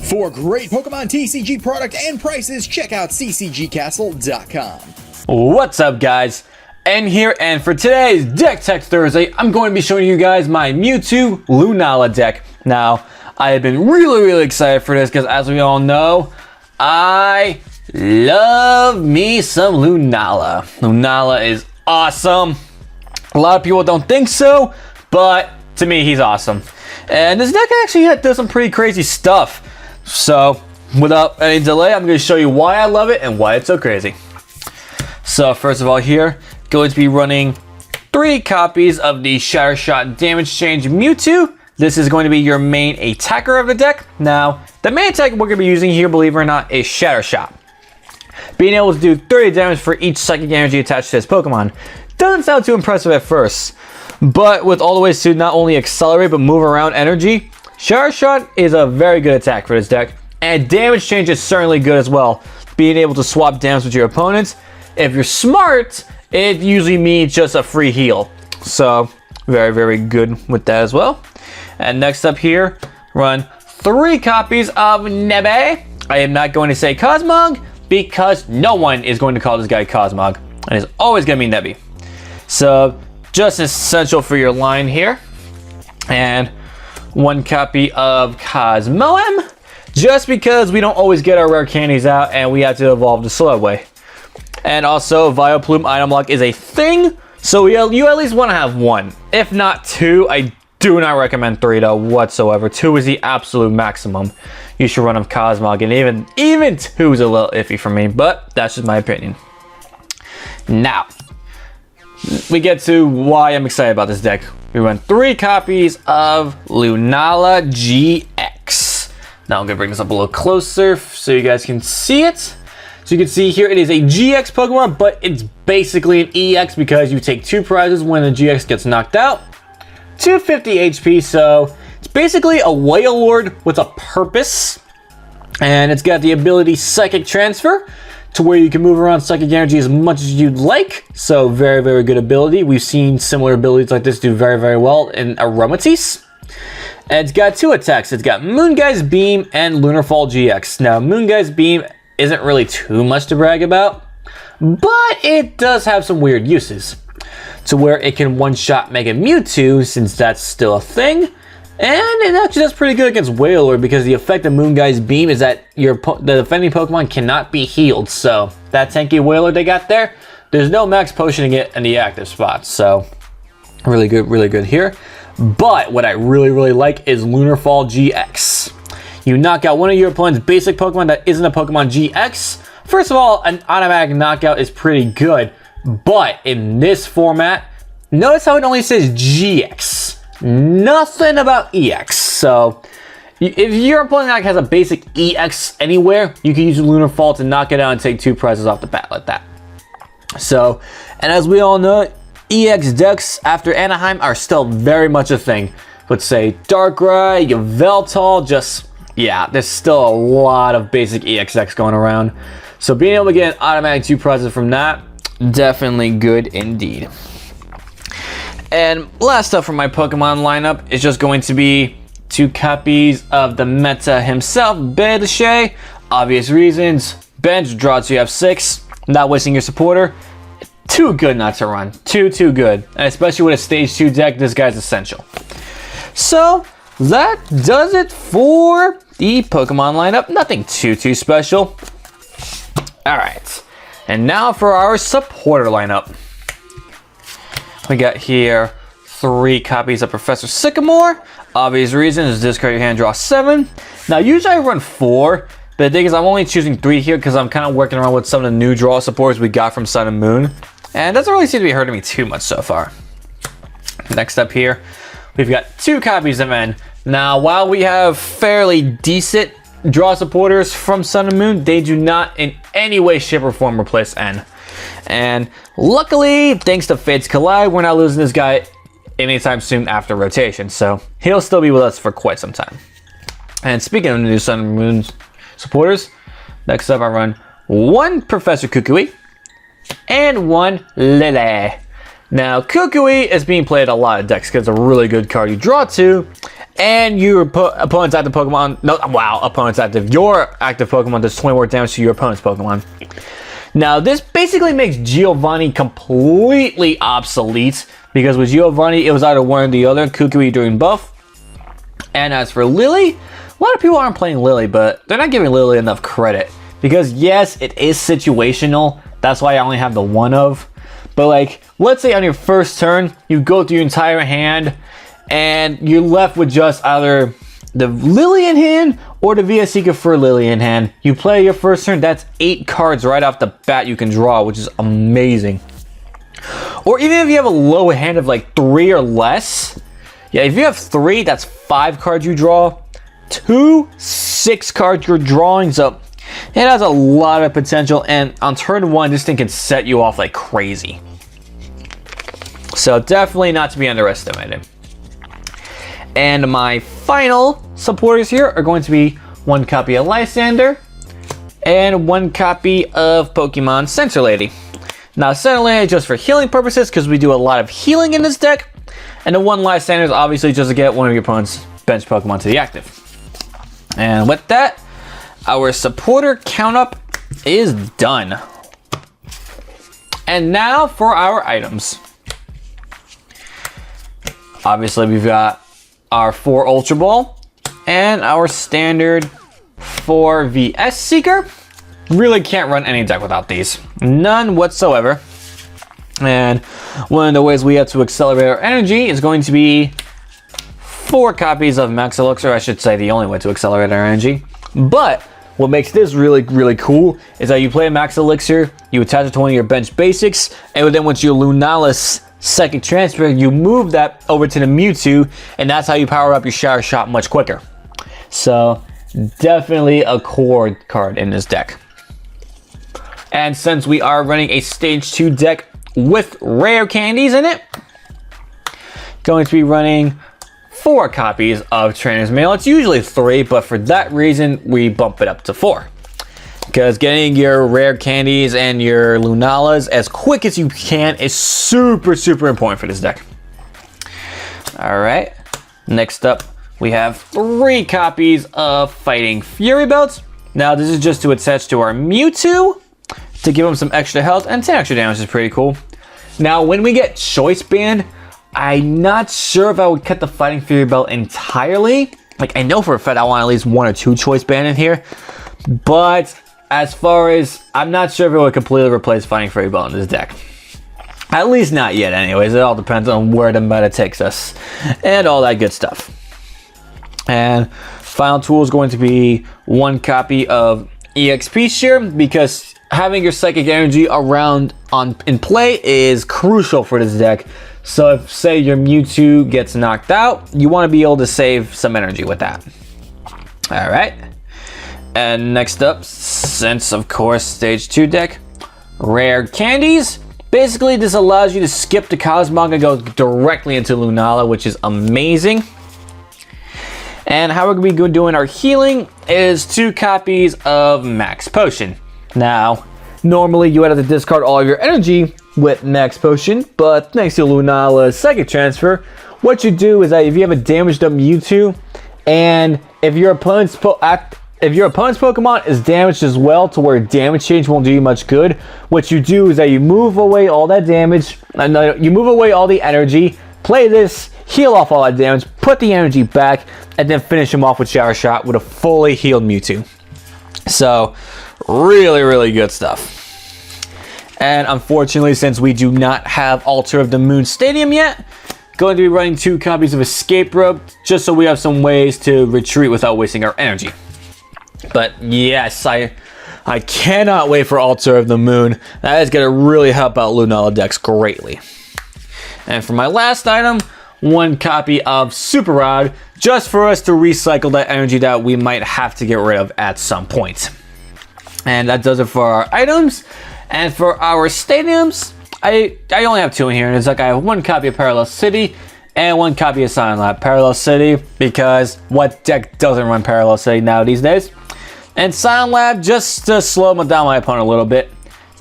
For great Pokemon TCG product and prices, check out ccgcastle.com. What's up, guys? Here, and for today's Deck Tech Thursday, I'm going to be showing you guys my Mewtwo Lunala deck. Now, I have been really excited for this because, as we all know, I love me some Lunala. Lunala is awesome. A lot of people don't think so, but to me, he's awesome. And this deck actually does some pretty crazy stuff. So, without any delay, I'm going to show you why I love it and why it's so crazy. So, first of all, here, going to be running 3 copies of the Shatter Shot Damage Change Mewtwo. This is going to be your main attacker of the deck. Now, the main attack we're going to be using here, believe it or not, is Shatter Shot. Being able to do 30 damage for each psychic energy attached to this Pokemon. Doesn't sound too impressive at first, but with all the ways to not only accelerate but move around energy, Shatter Shot is a very good attack for this deck, and Damage Change is certainly good as well. Being able to swap damage with your opponents. If you're smart, it usually means just a free heal. So, very good with that as well. And next up here, run 3 copies of Nebe. I am not going to say Cosmog, because no one is going to call this guy Cosmog, and it's always going to be Nebby. So, just essential for your line here. And 1 copy of Cosmoem, just because we don't always get our rare candies out and we have to evolve the slow way. And also, Vileplume item lock is a thing, so you at least want to have 1. If not 2, I do not recommend 3 though whatsoever. 2 is the absolute maximum. You should run of Cosmog, and even 2 is a little iffy for me, but that's just my opinion. Now, we get to why I'm excited about this deck. We run 3 copies of Lunala GX. Now I'm gonna bring this up a little closer so you guys can see it. So you can see here it is a GX Pokemon, but it's basically an EX because you take 2 prizes when the GX gets knocked out. 250 HP, so it's basically a Wailord with a purpose. And it's got the ability Psychic Transfer, to where you can move around psychic energy as much as you'd like. So very good ability. We've seen similar abilities like this do very well in Aromatisse. And it's got 2 attacks. It's got Moonguy's Beam and Lunarfall GX. Now, Moonguy's Beam isn't really too much to brag about, but it does have some weird uses. To where it can one-shot Mega Mewtwo, since that's still a thing. And it actually does pretty good against Wailord, because the effect of Moonguy's Beam is that the defending Pokemon cannot be healed. So that tanky Wailord they got there, there's no max potioning it in the active spots. So really good here. But what I really like is Lunarfall GX. You knock out one of your opponent's basic Pokemon that isn't a Pokemon GX. First of all, an automatic knockout is pretty good. But in this format, notice how it only says GX. Nothing about EX. So if your opponent has a basic EX anywhere, you can use Lunarfall to knock it out and take 2 prizes off the bat like that. So, and as we all know, EX decks after Anaheim are still very much a thing. Let's say Darkrai, Yveltal, there's still a lot of basic EX decks going around. So being able to get an automatic 2 prizes from that, definitely good indeed. And last up from my Pokemon lineup is just going to be 2 copies of the Meta himself, Bboc. Obvious reasons. Bench, draw 2, have 6. Not wasting your supporter. Too good not to run. Too good. And especially with a stage 2 deck, this guy's essential. So that does it for the Pokemon lineup. Nothing too special. Alright. And now for our supporter lineup. We got here 3 copies of Professor Sycamore. Obvious reasons, discard your hand, draw 7. Now usually I run 4, but the thing is I'm only choosing 3 here because I'm kind of working around with some of the new draw supporters we got from Sun and Moon. And it doesn't really seem to be hurting me too much so far. Next up here, we've got 2 copies of N. Now while we have fairly decent draw supporters from Sun and Moon, they do not in any way, shape, or form replace N. And luckily, thanks to Fates Collide, we're not losing this guy anytime soon after rotation. So he'll still be with us for quite some time. And speaking of the new Sun and Moon supporters, next up I run 1 Professor Kukui and 1 Lily. Now Kukui is being played in a lot of decks because it's a really good card. You draw 2, and your opponent's active Pokemon, opponent's active, your active Pokemon does 20 more damage to your opponent's Pokemon. Now, this basically makes Giovanni completely obsolete, because with Giovanni, it was either one or the other, Kukui doing both. And as for Lily, a lot of people aren't playing Lily, but they're not giving Lily enough credit. Because yes, it is situational, that's why I only have the one of. But like, let's say on your first turn, you go through your entire hand, and you're left with just either the Lily in hand or the VS Seeker for Lily in hand. You play your first turn, that's 8 cards right off the bat you can draw, which is amazing. Or even if you have a low hand of like 3 or less, yeah, if you have 3, that's 5 cards you draw, 2, 6 cards you're drawing, so it has a lot of potential, and on turn 1, this thing can set you off like crazy. So definitely not to be underestimated. And my final supporters here are going to be 1 copy of Lysander and 1 copy of Pokemon Sensor Lady. Now, Sensor Lady is just for healing purposes, because we do a lot of healing in this deck. And the 1 Lysander is obviously just to get one of your opponent's bench Pokemon to the active. And with that, our supporter count up is done. And now for our items. Obviously, we've got our 4 Ultra Ball and our standard 4 VS Seeker. Really can't run any deck without these. None whatsoever. And one of the ways we have to accelerate our energy is going to be 4 copies of Max Elixir. I should say the only way to accelerate our energy. But what makes this really, really cool is that you play a Max Elixir, you attach it to one of your bench basics, and then once your Lunala's Psychic Transfer, you move that over to the Mewtwo, and that's how you power up your Shower Shot much quicker. So definitely a core card in this deck. And since we are running a stage 2 deck with rare candies in it, going to be running 4 copies of Trainer's Mail. It's usually 3, but for that reason, we bump it up to 4. Because getting your rare candies and your Lunalas as quick as you can is super, super important for this deck. Alright, next up, we have 3 copies of Fighting Fury Belts. Now, this is just to attach to our Mewtwo to give him some extra health, and 10 extra damage is pretty cool. Now, when we get Choice Band, I'm not sure if I would cut the Fighting Fury Belt entirely. Like, I know for a fact I want at least 1 or 2 Choice Band in here. But as far as, I'm not sure if it would completely replace Fighting Fury Belt in this deck. At least not yet anyways. It all depends on where the meta takes us. And all that good stuff. And final tool is going to be 1 copy of EXP Share, because having your Psychic Energy around in play is crucial for this deck. So if, say, your Mewtwo gets knocked out, you want to be able to save some energy with that. Alright. And next up, since, of course, Stage 2 deck, Rare Candies. Basically, this allows you to skip the Cosmog and go directly into Lunala, which is amazing. And how we're going to be doing our healing is 2 copies of Max Potion. Now, normally you would have to discard all of your energy with Max Potion, but thanks to Lunala's Psychic Transfer, what you do is that if you have a damaged up Mewtwo, and if your opponent's Pokemon is damaged as well to where damage change won't do you much good, what you do is that you move away all that damage, you move away all the energy, play this, heal off all that damage, put the energy back, and then finish him off with Shower Shot with a fully healed Mewtwo. So, really, really good stuff. And unfortunately, since we do not have Altar of the Moon Stadium yet, going to be running 2 copies of Escape Rope, just so we have some ways to retreat without wasting our energy. But yes, I cannot wait for Altar of the Moon. That is going to really help out Lunala decks greatly. And for my last item, 1 copy of Super Rod, just for us to recycle that energy that we might have to get rid of at some point. And that does it for our items. And for our stadiums, I only have 2 in here. And it's like I have 1 copy of Parallel City and 1 copy of Silent Lab. Parallel City, because what deck doesn't run Parallel City now these days? And Silent Lab, just to slow down my opponent a little bit.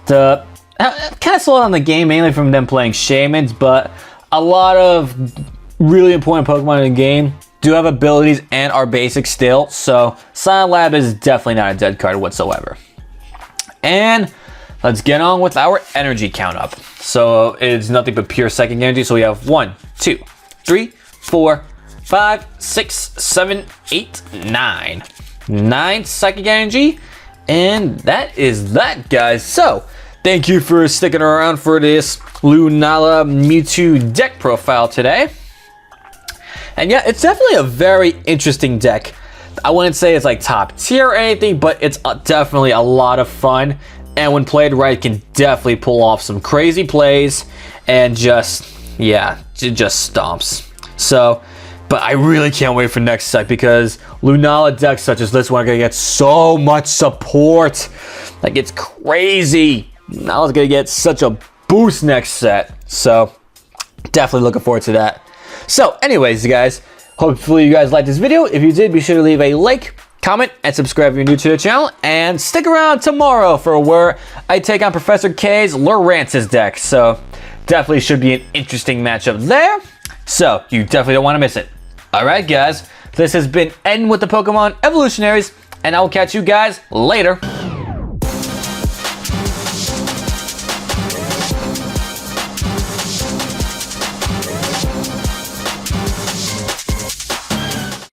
To kind of slow down the game, mainly from them playing Shamans. But a lot of really important Pokemon in the game do have abilities and are basic still, so Silent Lab is definitely not a dead card whatsoever. And let's get on with our energy count up. So it's nothing but pure psychic energy. So we have 1, 2, 3, 4, 5, 6, 7, 8, 9. 9 psychic energy. And that is that, guys. So thank you for sticking around for this Lunala Mewtwo deck profile today. And yeah, it's definitely a very interesting deck. I wouldn't say it's like top tier or anything, but it's definitely a lot of fun. And when played right, can definitely pull off some crazy plays and just stomps. So, but I really can't wait for next set because Lunala decks such as this one are gonna get so much support. Like, it's crazy. Lunala's gonna get such a boost next set. So, definitely looking forward to that. So, anyways, guys, hopefully you guys liked this video. If you did, be sure to leave a like, comment, and subscribe if you're new to the channel. And stick around tomorrow for where I take on Professor K's Lurantis deck. So, definitely should be an interesting matchup there. So, you definitely don't want to miss it. Alright, guys, this has been Ed with the Pokemon Evolutionaries, and I will catch you guys later.